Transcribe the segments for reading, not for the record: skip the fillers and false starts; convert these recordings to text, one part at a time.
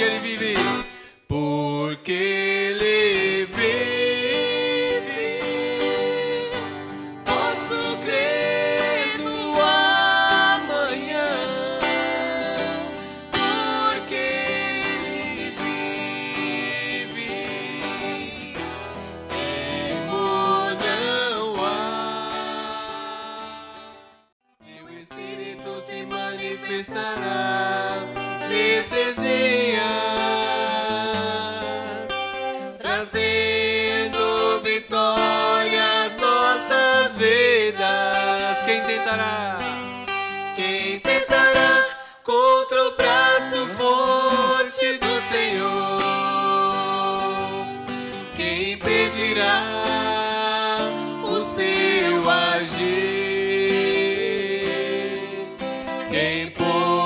Ele vive, porque Ele vive, posso crer no amanhã, porque Ele vive, temor não há. Meu Espírito se manifestará nesses dias, trazendo vitória às nossas vidas. Quem tentará? Quem tentará contra o braço forte do Senhor? Quem impedirá o seu agir? Quem poderá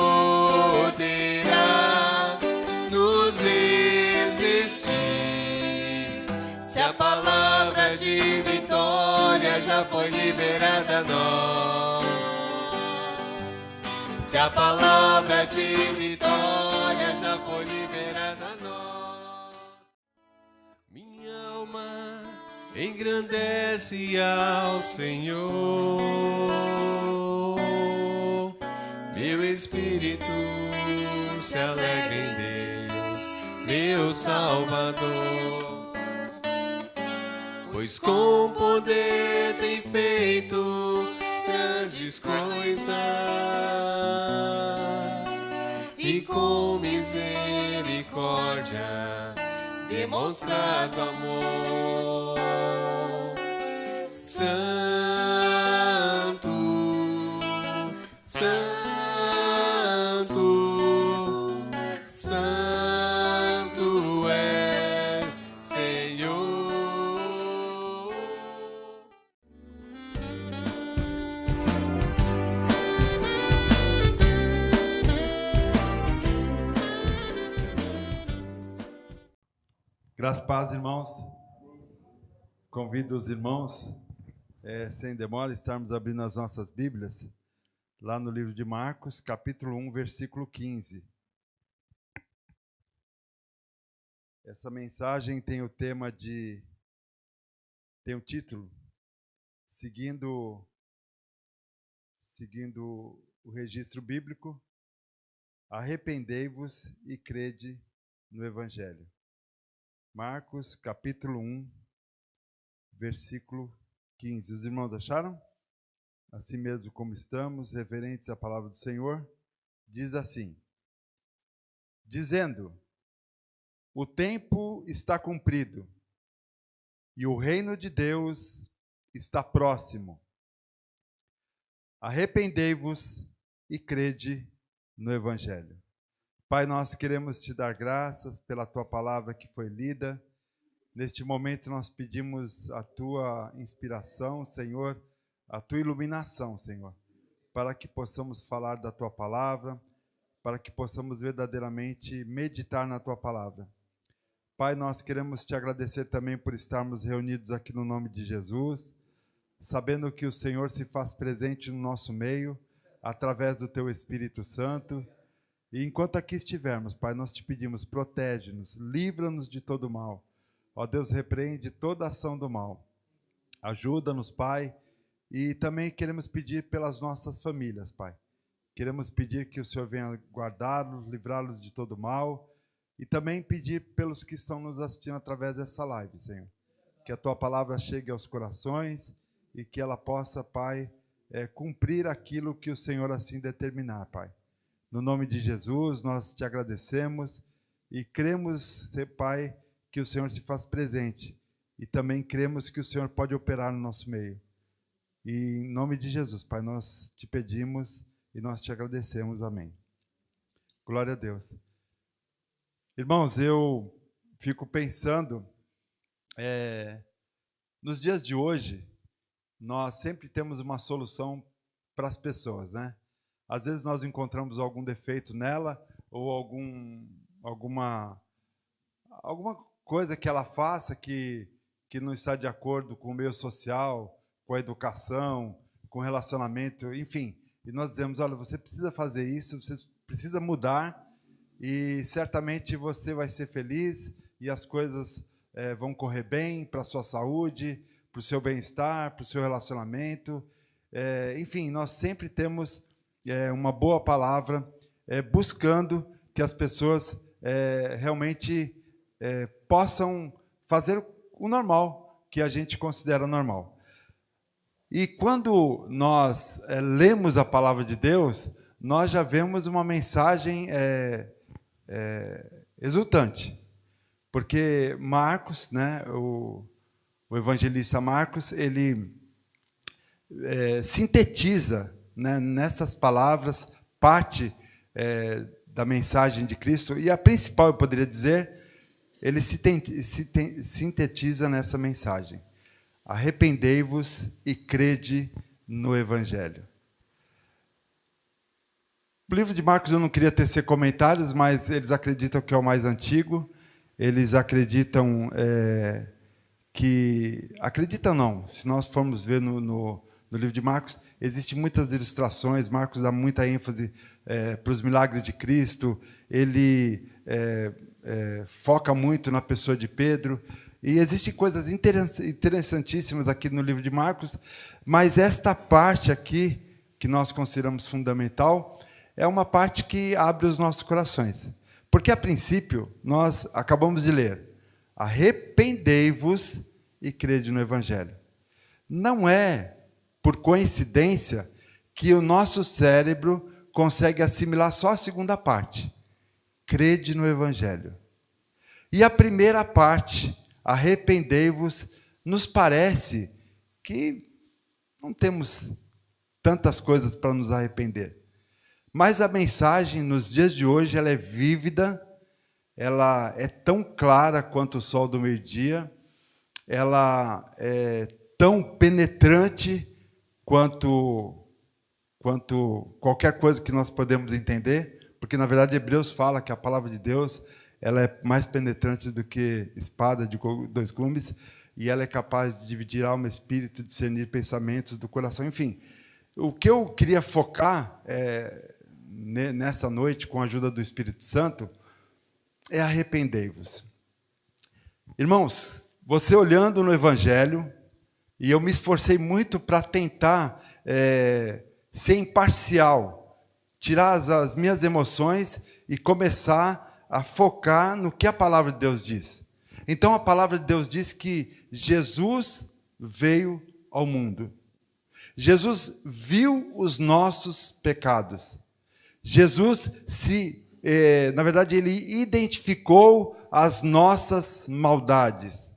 nos resistir? Se a palavra de vitória já foi liberada a nós, se a palavra de vitória já foi liberada a nós, minha alma engrandece ao Senhor, meu espírito se alegra em Deus, meu Salvador, pois com poder tem feito grandes coisas e com misericórdia demonstrado amor. Santo, Santo, Santo és, Senhor. Graças a paz, irmãos. Convido os irmãos, sem demora, estarmos abrindo as nossas Bíblias, lá no livro de Marcos, capítulo 1, versículo 15. Essa mensagem tem o título, seguindo o registro bíblico, Arrependei-vos e crede no Evangelho. Marcos, capítulo 1, versículo 15. Os irmãos acharam? Assim mesmo como estamos, reverentes à palavra do Senhor, diz assim: dizendo, o tempo está cumprido e o reino de Deus está próximo. Arrependei-vos e crede no Evangelho. Pai, nós queremos te dar graças pela tua palavra que foi lida. Neste momento nós pedimos a tua inspiração, Senhor, a tua iluminação, Senhor, para que possamos falar da tua palavra, para que possamos verdadeiramente meditar na tua palavra. Pai, nós queremos te agradecer também por estarmos reunidos aqui no nome de Jesus, sabendo que o Senhor se faz presente no nosso meio, através do teu Espírito Santo. E enquanto aqui estivermos, Pai, nós te pedimos, protege-nos, livra-nos de todo mal. Ó Deus, repreende toda ação do mal. Ajuda-nos, Pai, e também queremos pedir pelas nossas famílias, Pai. Queremos pedir que o Senhor venha guardá-los, livrá-los de todo mal, e também pedir pelos que estão nos assistindo através dessa live, Senhor. Que a tua palavra chegue aos corações e que ela possa, Pai, cumprir aquilo que o Senhor assim determinar, Pai. No nome de Jesus, nós te agradecemos e cremos, Pai, que o Senhor se faz presente. E também cremos que o Senhor pode operar no nosso meio. E em nome de Jesus, Pai, nós te pedimos e nós te agradecemos. Amém. Glória a Deus. Irmãos, eu fico pensando, nos dias de hoje, nós sempre temos uma solução para as pessoas, né? Às vezes nós encontramos algum defeito nela ou alguma coisa que ela faça que não está de acordo com o meio social, com a educação, com o relacionamento, enfim. E nós dizemos, olha, você precisa fazer isso, você precisa mudar. e certamente você vai ser feliz e as coisas vão correr bem para a sua saúde, para o seu bem-estar, para o seu relacionamento. Enfim, nós sempre temos uma boa palavra, buscando que as pessoas realmente possam fazer o normal, que a gente considera normal. E quando nós lemos a palavra de Deus, nós já vemos uma mensagem exultante. Porque Marcos, né, o evangelista Marcos, ele sintetiza, né, nessas palavras parte da mensagem de Cristo, e a principal, eu poderia dizer, ele sintetiza nessa mensagem: arrependei-vos e crede no Evangelho. O livro de Marcos eu não queria tecer comentários, mas eles acreditam que é o mais antigo. Eles acreditam acreditam não, se nós formos ver no livro de Marcos, existem muitas ilustrações. Marcos dá muita ênfase para os milagres de Cristo. Ele foca muito na pessoa de Pedro. E existem coisas interessantíssimas aqui no livro de Marcos, mas esta parte aqui, que nós consideramos fundamental, é uma parte que abre os nossos corações. Porque, a princípio, nós acabamos de ler: arrependei-vos e crede no Evangelho. Não é por coincidência que o nosso cérebro consegue assimilar só a segunda parte: crede no Evangelho. E a primeira parte, arrependei-vos, nos parece que não temos tantas coisas para nos arrepender. Mas a mensagem nos dias de hoje, ela é vívida, ela é tão clara quanto o sol do meio-dia, ela é tão penetrante quanto qualquer coisa que nós podemos entender, porque, na verdade, Hebreus fala que a palavra de Deus, ela é mais penetrante do que espada de dois gumes, e ela é capaz de dividir alma e espírito, discernir pensamentos do coração. Enfim, o que eu queria focar nessa noite, com a ajuda do Espírito Santo, é arrependei-vos. Irmãos, você olhando no Evangelho, e eu me esforcei muito para tentar ser imparcial, tirar as minhas emoções e começar a focar no que a palavra de Deus diz. Então, a palavra de Deus diz que Jesus veio ao mundo. Jesus viu os nossos pecados. Jesus na verdade, ele identificou as nossas maldades.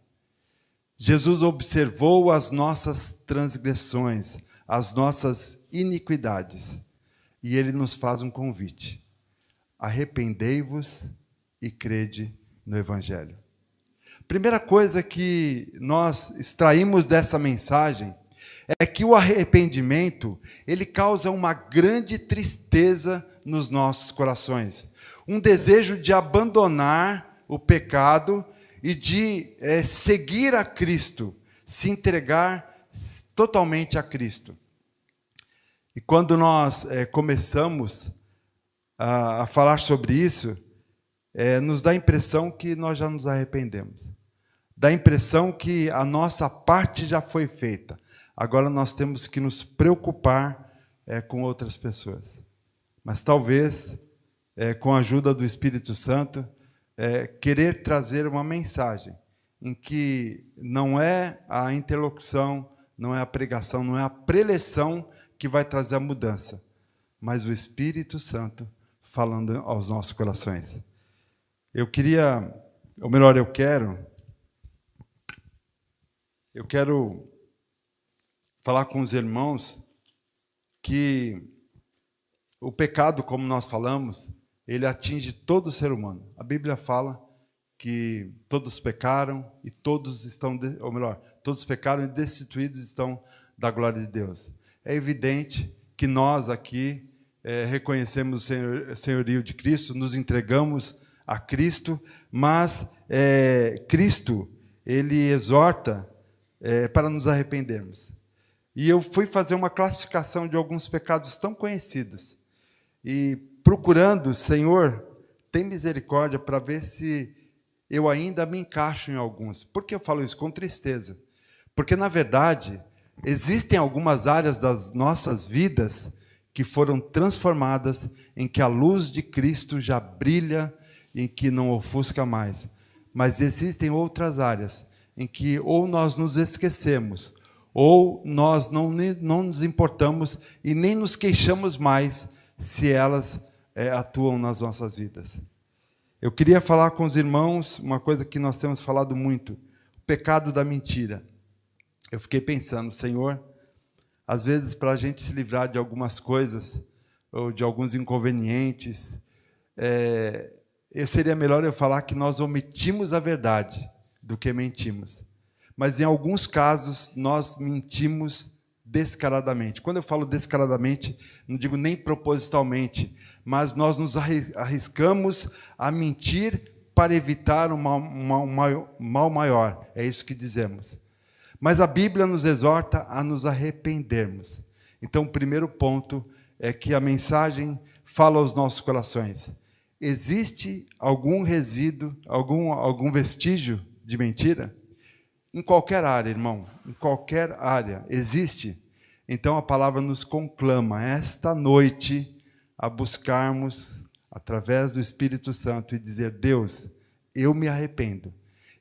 Jesus observou as nossas transgressões, as nossas iniquidades. E ele nos faz um convite: arrependei-vos e crede no Evangelho. Primeira coisa que nós extraímos dessa mensagem é que o arrependimento, ele causa uma grande tristeza nos nossos corações. Um desejo de abandonar o pecado e de seguir a Cristo, se entregar totalmente a Cristo. E quando nós começamos a falar sobre isso, nos dá a impressão que nós já nos arrependemos. Dá a impressão que a nossa parte já foi feita. Agora nós temos que nos preocupar com outras pessoas. Mas talvez, com a ajuda do Espírito Santo, querer trazer uma mensagem em que não é a interlocução, não é a pregação, não é a preleção que vai trazer a mudança, mas o Espírito Santo falando aos nossos corações. Eu quero falar com os irmãos que o pecado, como nós falamos, ele atinge todo ser humano. A Bíblia fala que todos pecaram e todos pecaram e destituídos estão da glória de Deus. É evidente que nós aqui reconhecemos o senhorio de Cristo, nos entregamos a Cristo, mas Cristo, ele exorta para nos arrependermos. E eu fui fazer uma classificação de alguns pecados tão conhecidos. E procurando, Senhor, tem misericórdia para ver se eu ainda me encaixo em alguns. Por que eu falo isso? Com tristeza. Porque, na verdade, existem algumas áreas das nossas vidas que foram transformadas, em que a luz de Cristo já brilha, em que não ofusca mais. Mas existem outras áreas em que ou nós nos esquecemos, ou nós não nos importamos e nem nos queixamos mais se elas atuam nas nossas vidas. Eu queria falar com os irmãos uma coisa que nós temos falado muito, o pecado da mentira. Eu fiquei pensando, Senhor, às vezes para a gente se livrar de algumas coisas, ou de alguns inconvenientes, seria melhor eu falar que nós omitimos a verdade do que mentimos. Mas em alguns casos nós mentimos descaradamente. Quando eu falo descaradamente, não digo nem propositalmente, mas nós nos arriscamos a mentir para evitar um mal maior. É isso que dizemos. Mas a Bíblia nos exorta a nos arrependermos. Então, o primeiro ponto é que a mensagem fala aos nossos corações. Existe algum resíduo, algum vestígio de mentira? Em qualquer área, irmão, em qualquer área existe. Então a palavra nos conclama esta noite a buscarmos através do Espírito Santo e dizer: Deus, eu me arrependo.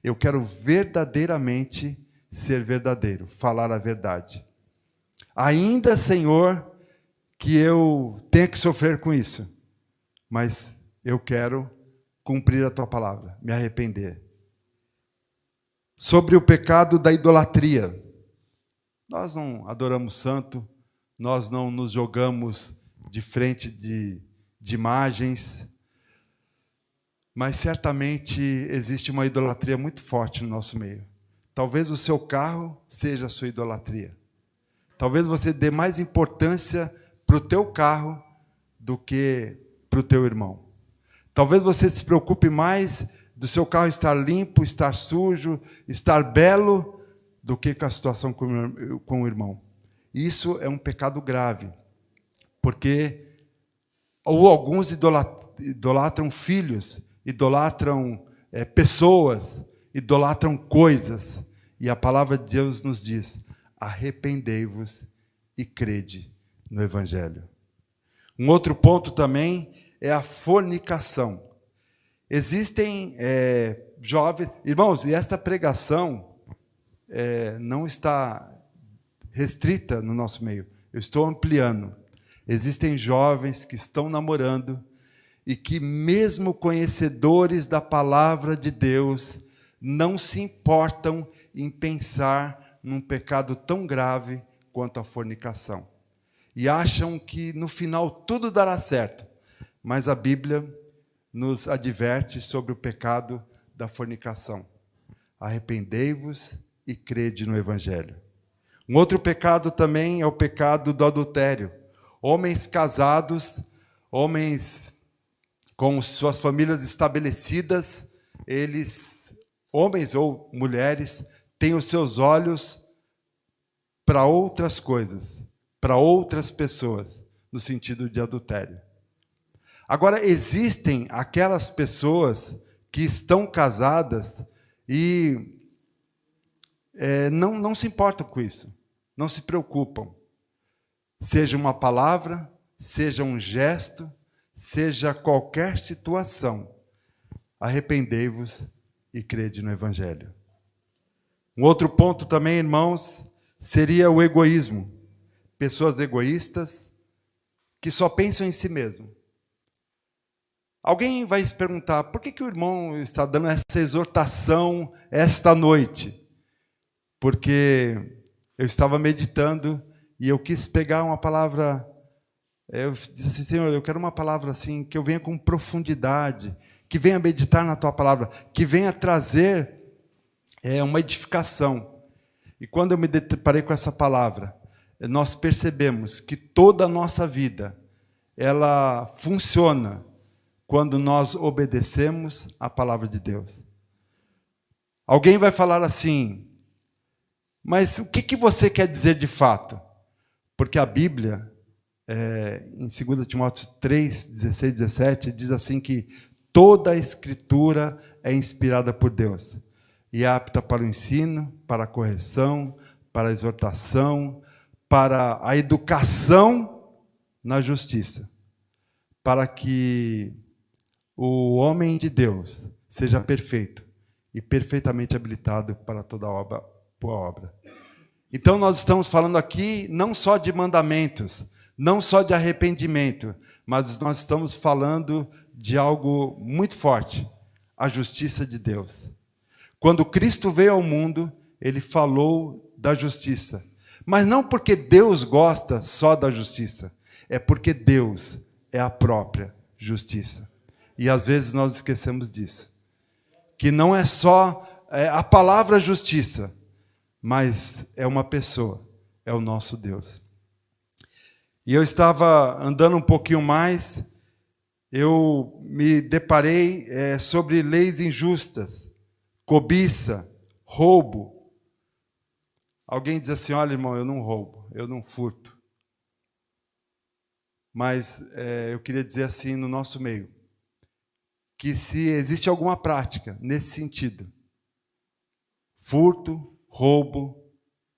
Eu quero verdadeiramente ser verdadeiro, falar a verdade. Ainda, Senhor, que eu tenha que sofrer com isso, mas eu quero cumprir a tua palavra, me arrepender. Sobre o pecado da idolatria. Nós não adoramos santo, nós não nos jogamos de frente de imagens, mas certamente existe uma idolatria muito forte no nosso meio. Talvez o seu carro seja a sua idolatria. Talvez você dê mais importância para o teu carro do que para o teu irmão. Talvez você se preocupe mais do seu carro estar limpo, estar sujo, estar belo, do que com a situação com o irmão. Isso é um pecado grave, porque ou alguns idolatram filhos, idolatram pessoas, idolatram coisas, e a palavra de Deus nos diz: arrependei-vos e crede no Evangelho. Um outro ponto também é a fornicação. Existem jovens... Irmãos, e esta pregação não está restrita no nosso meio. Eu estou ampliando. Existem jovens que estão namorando e que, mesmo conhecedores da palavra de Deus, não se importam em pensar num pecado tão grave quanto a fornicação. E acham que no final tudo dará certo. Mas a Bíblia nos adverte sobre o pecado da fornicação. Arrependei-vos e crede no Evangelho. Um outro pecado também é o pecado do adultério. Homens casados, homens com suas famílias estabelecidas, eles, homens ou mulheres, têm os seus olhos para outras coisas, para outras pessoas, no sentido de adultério. Agora, existem aquelas pessoas que estão casadas e não se importam com isso, não se preocupam. Seja uma palavra, seja um gesto, seja qualquer situação, arrependei-vos e crede no Evangelho. Um outro ponto também, irmãos, seria o egoísmo. Pessoas egoístas que só pensam em si mesmo. Alguém vai se perguntar: por que o irmão está dando essa exortação esta noite? Porque eu estava meditando e eu quis pegar uma palavra. Eu disse assim: Senhor, eu quero uma palavra assim, que eu venha com profundidade, que venha meditar na tua palavra, que venha trazer uma edificação. E quando eu me deparei com essa palavra, nós percebemos que toda a nossa vida, ela funciona quando nós obedecemos a palavra de Deus. Alguém vai falar assim: mas o que você quer dizer de fato? Porque a Bíblia, em 2 Timóteo 3, 16, 17, diz assim que toda a Escritura é inspirada por Deus e é apta para o ensino, para a correção, para a exortação, para a educação na justiça, para que o homem de Deus seja perfeito e perfeitamente habilitado para toda boa obra. Então nós estamos falando aqui não só de mandamentos, não só de arrependimento, mas nós estamos falando de algo muito forte, a justiça de Deus. Quando Cristo veio ao mundo, ele falou da justiça. Mas não porque Deus gosta só da justiça, é porque Deus é a própria justiça. E às vezes nós esquecemos disso. Que não é só a palavra justiça, mas é uma pessoa, é o nosso Deus. E eu estava andando um pouquinho mais, eu me deparei sobre leis injustas, cobiça, roubo. Alguém diz assim, olha irmão, eu não roubo, eu não furto. Mas eu queria dizer assim no nosso meio, que se existe alguma prática nesse sentido, furto, roubo,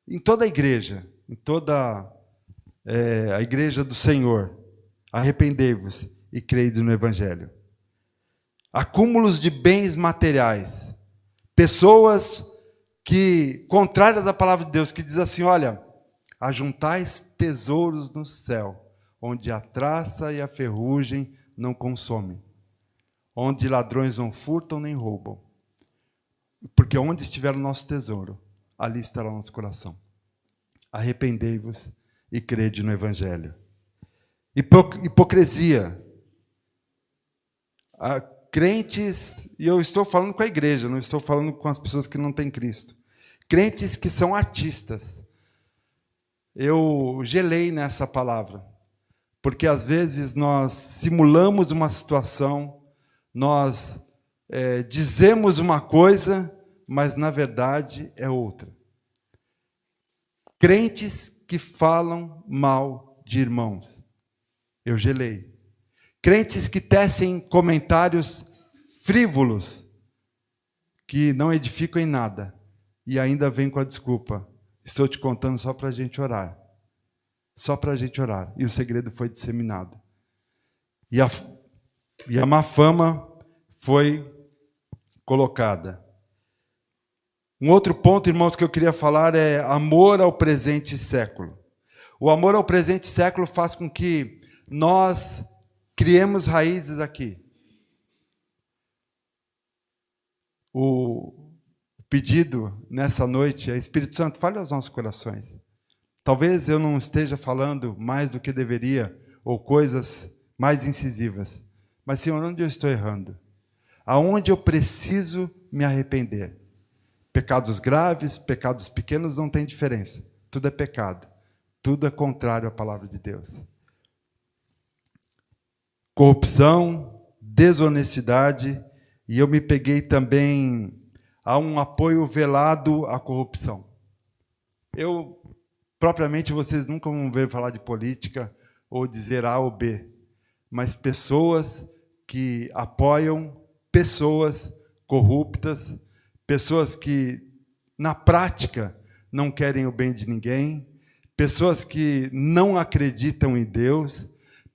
em toda a igreja, em toda a igreja do Senhor, arrependei-vos e crede no Evangelho. Acúmulos de bens materiais, pessoas que, contrárias à palavra de Deus, que diz assim, olha, ajuntais tesouros no céu, onde a traça e a ferrugem não consomem, onde ladrões não furtam nem roubam, porque onde estiver o nosso tesouro, ali estará o nosso coração. Arrependei-vos e crede no Evangelho. Hipocrisia. Crentes, e eu estou falando com a igreja, não estou falando com as pessoas que não têm Cristo. Crentes que são artistas. Eu gelei nessa palavra, porque às vezes nós simulamos uma situação, nós dizemos uma coisa, mas na verdade é outra. Crentes que falam mal de irmãos. Eu gelei. Crentes que tecem comentários frívolos, que não edificam em nada, e ainda vem com a desculpa. Estou te contando só para a gente orar. Só para a gente orar. E o segredo foi disseminado. E a má fama foi colocada. Um outro ponto, irmãos, que eu queria falar é amor ao presente século. O amor ao presente século faz com que nós criemos raízes aqui. O pedido nessa noite é, Espírito Santo, fale aos nossos corações. Talvez eu não esteja falando mais do que deveria, ou coisas mais incisivas. Mas, Senhor, onde eu estou errando? Aonde eu preciso me arrepender? Pecados graves, pecados pequenos não tem diferença. Tudo é pecado. Tudo é contrário à palavra de Deus. Corrupção, desonestidade, e eu me peguei também a um apoio velado à corrupção. Propriamente, vocês nunca vão ver falar de política ou dizer A ou B, mas pessoas que apoiam pessoas corruptas, pessoas que, na prática, não querem o bem de ninguém, pessoas que não acreditam em Deus,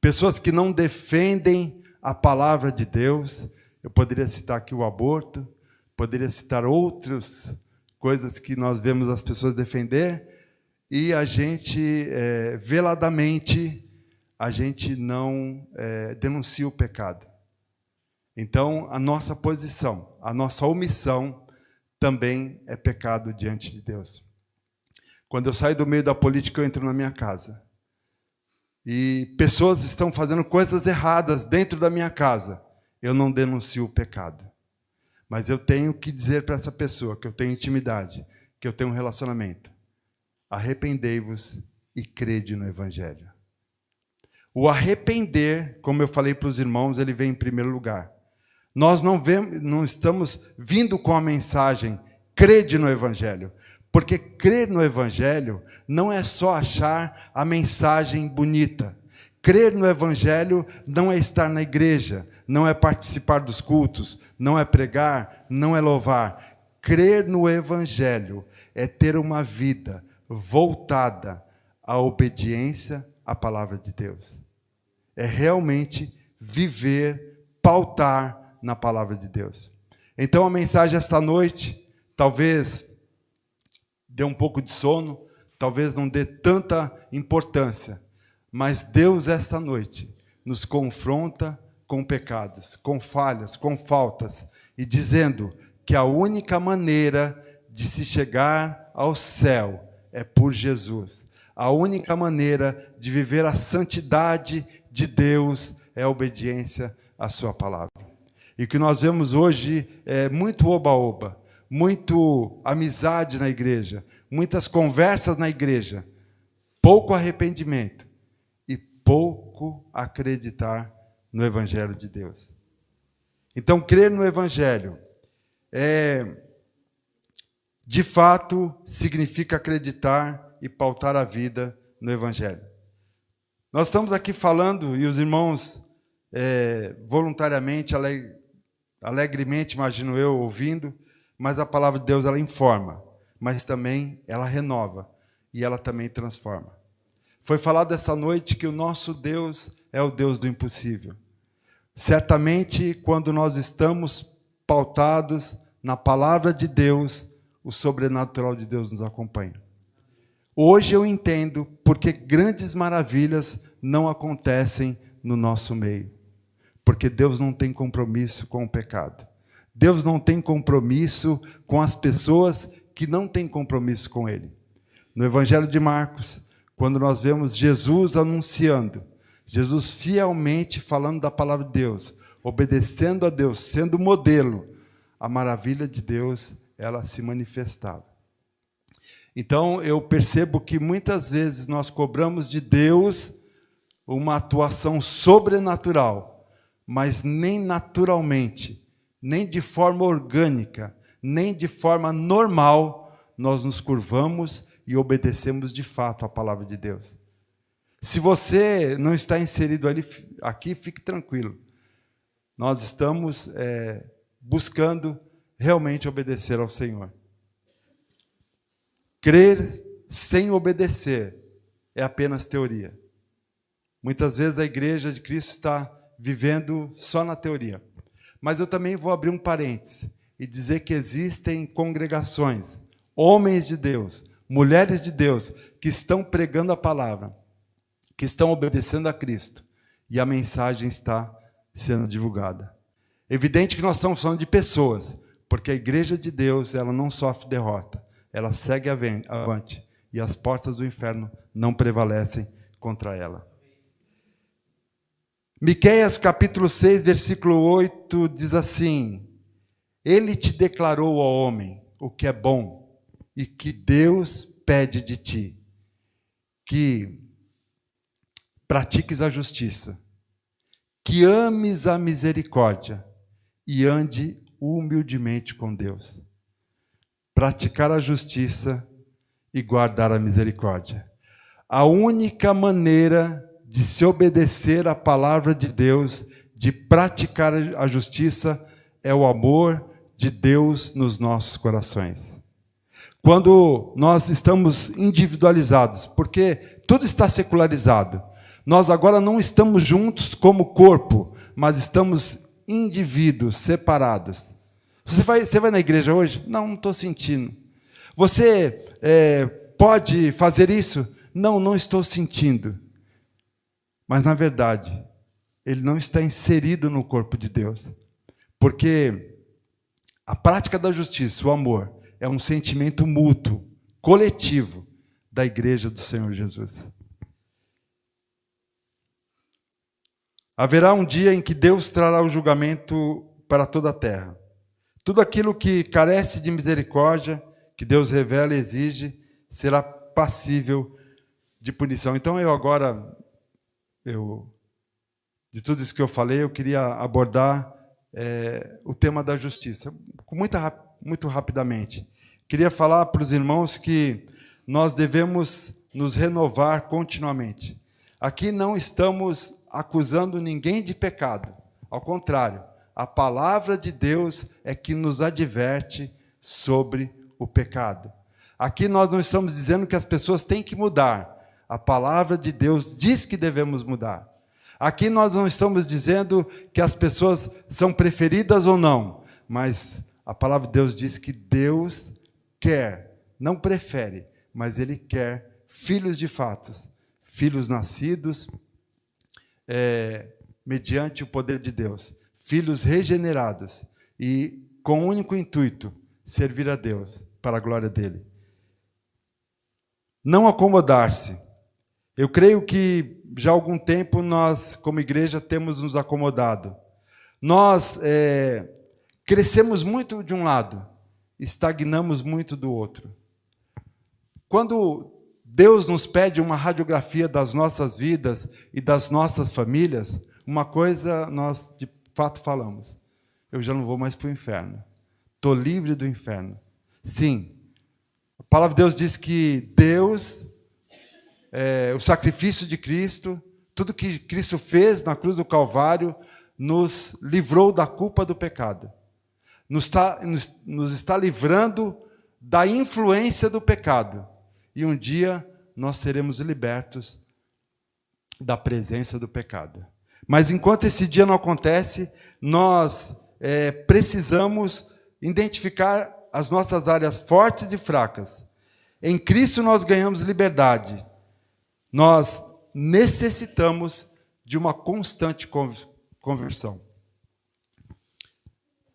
pessoas que não defendem a palavra de Deus. Eu poderia citar aqui o aborto, poderia citar outras coisas que nós vemos as pessoas defender, e a gente, veladamente, a gente não denuncia o pecado. Então, a nossa posição, a nossa omissão, também é pecado diante de Deus. Quando eu saio do meio da política, eu entro na minha casa. E pessoas estão fazendo coisas erradas dentro da minha casa. Eu não denuncio o pecado. Mas eu tenho que dizer para essa pessoa que eu tenho intimidade, que eu tenho um relacionamento. Arrependei-vos e crede no Evangelho. O arrepender, como eu falei para os irmãos, ele vem em primeiro lugar. Nós não estamos vindo com a mensagem, crede no Evangelho. Porque crer no Evangelho não é só achar a mensagem bonita. Crer no Evangelho não é estar na igreja, não é participar dos cultos, não é pregar, não é louvar. Crer no Evangelho é ter uma vida voltada à obediência à palavra de Deus. É realmente viver, pautar na palavra de Deus. Então a mensagem esta noite, talvez dê um pouco de sono, talvez não dê tanta importância, mas Deus esta noite nos confronta com pecados, com falhas, com faltas, e dizendo que a única maneira de se chegar ao céu é por Jesus. A única maneira de viver a santidade de Deus é a obediência à sua palavra. E o que nós vemos hoje é muito oba-oba, muito amizade na igreja, muitas conversas na igreja, pouco arrependimento e pouco acreditar no Evangelho de Deus. Então, crer no Evangelho de fato, significa acreditar e pautar a vida no Evangelho. Nós estamos aqui falando, e os irmãos voluntariamente, alegremente, imagino eu, ouvindo, mas a palavra de Deus, ela informa, mas também ela renova, e ela também transforma. Foi falado essa noite que o nosso Deus é o Deus do impossível. Certamente, quando nós estamos pautados na palavra de Deus, o sobrenatural de Deus nos acompanha. Hoje eu entendo porque grandes maravilhas não acontecem no nosso meio. Porque Deus não tem compromisso com o pecado. Deus não tem compromisso com as pessoas que não têm compromisso com Ele. No Evangelho de Marcos, quando nós vemos Jesus anunciando, Jesus fielmente falando da palavra de Deus, obedecendo a Deus, sendo modelo, a maravilha de Deus, ela se manifestava. Então, eu percebo que muitas vezes nós cobramos de Deus uma atuação sobrenatural, mas nem naturalmente, nem de forma orgânica, nem de forma normal, nós nos curvamos e obedecemos de fato a palavra de Deus. Se você não está inserido aqui, fique tranquilo. Nós estamos buscando realmente obedecer ao Senhor. Crer sem obedecer é apenas teoria. Muitas vezes a igreja de Cristo está vivendo só na teoria. Mas eu também vou abrir um parênteses e dizer que existem congregações, homens de Deus, mulheres de Deus, que estão pregando a palavra, que estão obedecendo a Cristo, e a mensagem está sendo divulgada. Evidente que nós estamos falando de pessoas, porque a igreja de Deus, ela não sofre derrota, ela segue avante, e as portas do inferno não prevalecem contra ela. Miqueias capítulo 6, versículo 8, diz assim: Ele te declarou, ó homem, o que é bom, e que Deus pede de ti, que pratiques a justiça, que ames a misericórdia e ande humildemente com Deus. Praticar a justiça e guardar a misericórdia. A única maneira de se obedecer à palavra de Deus, de praticar a justiça, é o amor de Deus nos nossos corações. Quando nós estamos individualizados, porque tudo está secularizado, nós agora não estamos juntos como corpo, mas estamos indivíduos separados. Você vai na igreja hoje? Não estou sentindo. Você pode fazer isso? Não estou sentindo. Mas, na verdade, ele não está inserido no corpo de Deus. Porque a prática da justiça, o amor, é um sentimento mútuo, coletivo, da igreja do Senhor Jesus. Haverá um dia em que Deus trará o julgamento para toda a terra. Tudo aquilo que carece de misericórdia, que Deus revela e exige, será passível de punição. Então de tudo isso que eu falei, eu queria abordar o tema da justiça, muito rapidamente. Queria falar para os irmãos que nós devemos nos renovar continuamente. Aqui não estamos acusando ninguém de pecado. Ao contrário, a palavra de Deus é que nos adverte sobre o pecado. Aqui nós não estamos dizendo que as pessoas têm que mudar. A palavra de Deus diz que devemos mudar. Aqui nós não estamos dizendo que as pessoas são preferidas ou não, mas a palavra de Deus diz que Deus quer, não prefere, mas Ele quer filhos de fato, filhos nascidos mediante o poder de Deus, filhos regenerados e com o único intuito, servir a Deus para a glória dEle. Não acomodar-se. Eu creio que já há algum tempo nós, como igreja, temos nos acomodado. Nós crescemos muito de um lado, estagnamos muito do outro. Quando Deus nos pede uma radiografia das nossas vidas e das nossas famílias, uma coisa nós de fato falamos: eu já não vou mais para o inferno, estou livre do inferno. Sim, a palavra de Deus diz que Deus, o sacrifício de Cristo, tudo que Cristo fez na cruz do Calvário, nos livrou da culpa do pecado. Nos está livrando da influência do pecado. E um dia nós seremos libertos da presença do pecado. Mas enquanto esse dia não acontece, nós precisamos identificar as nossas áreas fortes e fracas. Em Cristo nós ganhamos liberdade. Nós necessitamos de uma constante conversão.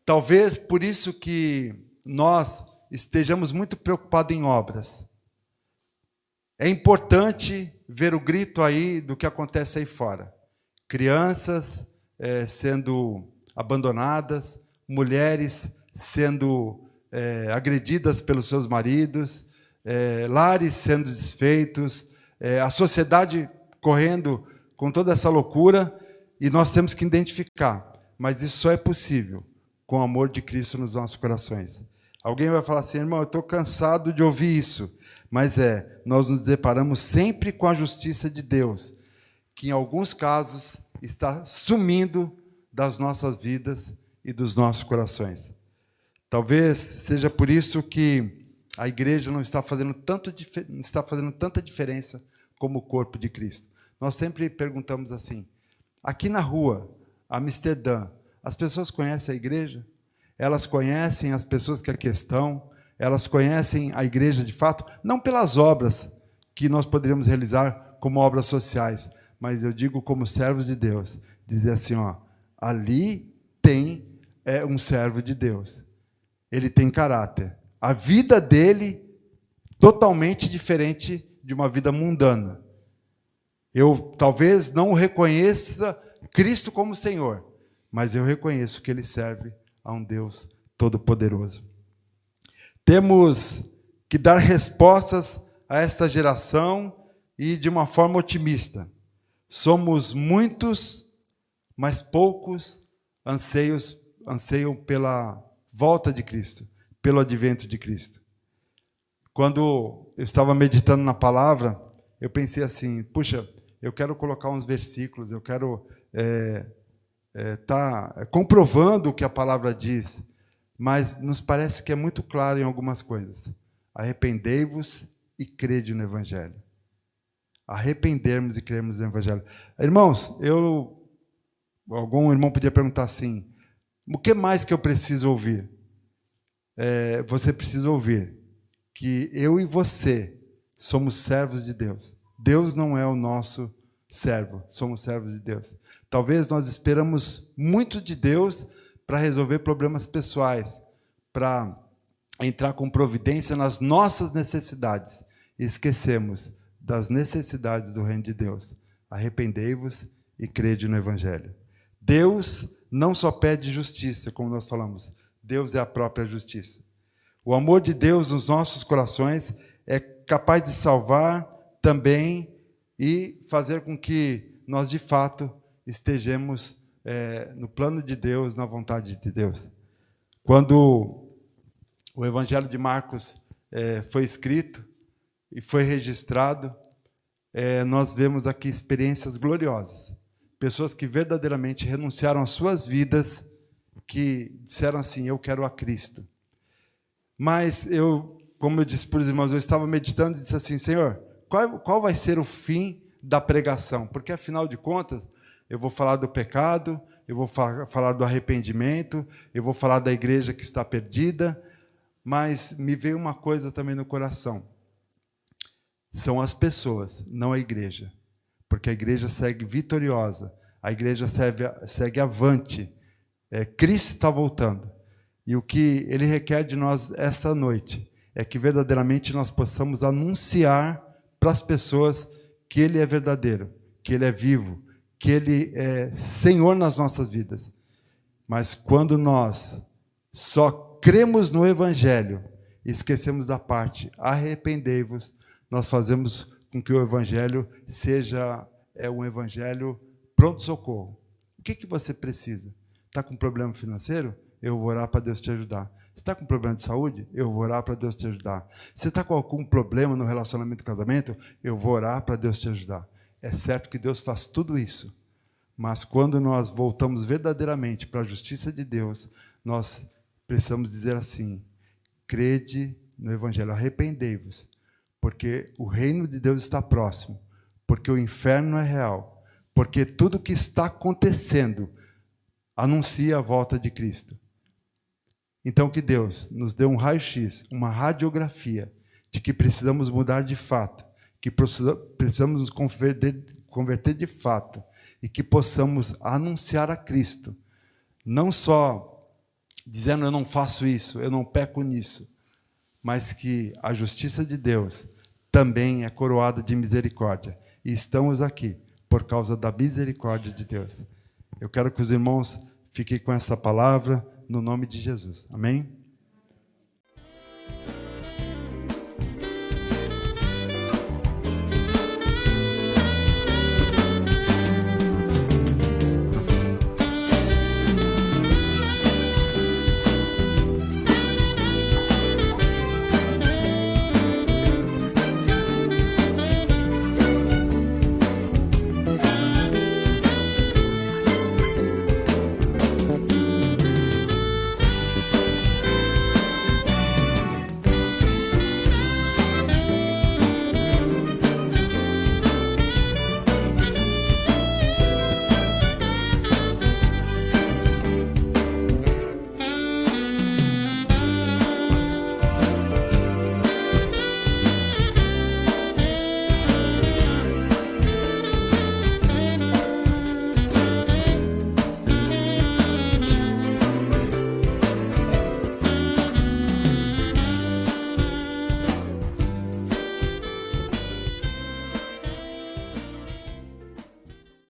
Talvez por isso que nós estejamos muito preocupados em obras. É importante ver o grito aí do que acontece aí fora. Crianças sendo abandonadas, mulheres sendo agredidas pelos seus maridos, lares sendo desfeitos, a sociedade correndo com toda essa loucura, e nós temos que identificar. Mas isso só é possível com o amor de Cristo nos nossos corações. Alguém vai falar assim: irmão, eu estou cansado de ouvir isso. Mas nós nos deparamos sempre com a justiça de Deus, que em alguns casos está sumindo das nossas vidas e dos nossos corações. Talvez seja por isso que a igreja não está fazendo tanta diferença como o corpo de Cristo. Nós sempre perguntamos assim: aqui na rua, Amsterdã, as pessoas conhecem a igreja? Elas conhecem as pessoas que aqui estão? Elas conhecem a igreja de fato? Não pelas obras que nós poderíamos realizar como obras sociais, mas eu digo como servos de Deus, dizer assim, ali tem um servo de Deus. Ele tem caráter. A vida dele totalmente diferente de uma vida mundana. Eu talvez não reconheça Cristo como Senhor, mas eu reconheço que ele serve a um Deus todo-poderoso. Temos que dar respostas a esta geração e de uma forma otimista. Somos muitos, mas poucos anseiam pela volta de Cristo, pelo advento de Cristo. Quando eu estava meditando na palavra, eu pensei assim: puxa, eu quero colocar uns versículos, eu quero estar comprovando o que a palavra diz, mas nos parece que é muito claro em algumas coisas. Arrependei-vos e crede no Evangelho. Arrependermos e crermos no Evangelho. Irmãos, algum irmão podia perguntar assim: o que mais que eu preciso ouvir? Você precisa ouvir que eu e você somos servos de Deus. Deus não é o nosso servo, somos servos de Deus. Talvez nós esperamos muito de Deus para resolver problemas pessoais, para entrar com providência nas nossas necessidades. E esquecemos das necessidades do reino de Deus. Arrependei-vos e crede no Evangelho. Deus não só pede justiça, como nós falamos, Deus é a própria justiça. O amor de Deus nos nossos corações é capaz de salvar também e fazer com que nós, de fato, estejamos no plano de Deus, na vontade de Deus. Quando o Evangelho de Marcos foi escrito e foi registrado, nós vemos aqui experiências gloriosas. Pessoas que verdadeiramente renunciaram às suas vidas, que disseram assim, eu quero a Cristo. Mas como eu disse para os irmãos, eu estava meditando e disse assim, Senhor, qual vai ser o fim da pregação? Porque, afinal de contas, eu vou falar do pecado, eu vou falar do arrependimento, eu vou falar da igreja que está perdida, mas me veio uma coisa também no coração. São as pessoas, não a igreja. Porque a igreja segue vitoriosa, a igreja segue avante. Cristo está voltando. E o que Ele requer de nós esta noite é que verdadeiramente nós possamos anunciar para as pessoas que Ele é verdadeiro, que Ele é vivo, que Ele é Senhor nas nossas vidas. Mas quando nós só cremos no Evangelho e esquecemos da parte arrependei-vos, nós fazemos com que o Evangelho seja um Evangelho pronto-socorro. O que você precisa? Está com problema financeiro? Eu vou orar para Deus te ajudar. Você está com problema de saúde? Eu vou orar para Deus te ajudar. Você está com algum problema no relacionamento do casamento? Eu vou orar para Deus te ajudar. É certo que Deus faz tudo isso, mas quando nós voltamos verdadeiramente para a justiça de Deus, nós precisamos dizer assim, crede no Evangelho, arrependei-vos, porque o reino de Deus está próximo, porque o inferno é real, porque tudo que está acontecendo anuncia a volta de Cristo. Então, que Deus nos dê um raio-x, uma radiografia de que precisamos mudar de fato, que precisamos nos converter de fato e que possamos anunciar a Cristo, não só dizendo eu não faço isso, eu não peco nisso, mas que a justiça de Deus também é coroada de misericórdia. E estamos aqui por causa da misericórdia de Deus. Eu quero que os irmãos fiquem com essa palavra no nome de Jesus. Amém?